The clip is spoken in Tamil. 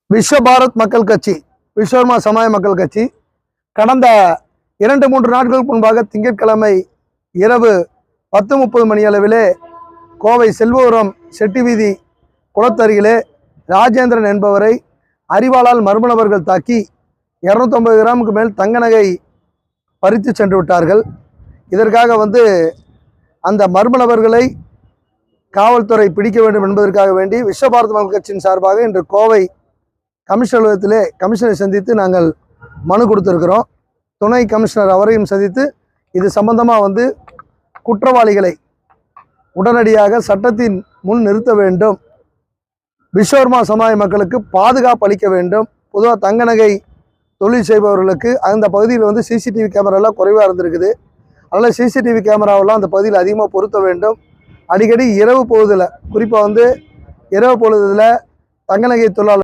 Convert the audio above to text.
விஸ்வ பாரத் மக்கள் கட்சி, விஸ்வகர்மா சமாஜ மக்கள் கட்சி கடந்த 2-3 நாட்களுக்கு முன்பாக திங்கட்கிழமை இரவு 10:30 மணி அளவிலே கோவை செல்வபுரம் செட்டி வீதி குளத்தருகிலே ராஜேந்திரன் என்பவரை அரிவாளால் மர்ம நபர்கள் தாக்கி 250 கிராமுக்கு மேல் தங்க நகை பறித்து சென்று விட்டார்கள். இதற்காக அந்த மர்ம நபர்களை காவல்துறை பிடிக்க வேண்டும் என்பதற்காக வேண்டி விஸ்வ பாரத் மக்கள் கட்சியின் சார்பாக இன்று கோவை கமிஷனர் அலுவலகத்திலே கமிஷனரை சந்தித்து நாங்கள் மனு கொடுத்திருக்கிறோம். துணை கமிஷனர் அவரையும் சந்தித்து இது சம்பந்தமாக குற்றவாளிகளை உடனடியாக சட்டத்தின் முன் நிறுத்த வேண்டும், விஸ்வகர்மா சமாஜ மக்களுக்கு பாதுகாப்பு அளிக்க வேண்டும். பொதுவாக தங்க நகை தொழில் செய்பவர்களுக்கு அந்த பகுதியில் சிசிடிவி கேமராலாம் குறைவாக இருந்திருக்குது. அதனால் சிசிடிவி கேமராவெல்லாம் அந்த பகுதியில் அதிகமாக பொருத்த வேண்டும். அடிக்கடி இரவு பொழுதில், குறிப்பாக இரவு பொழுதில் தங்க நகை தொழிலாளர்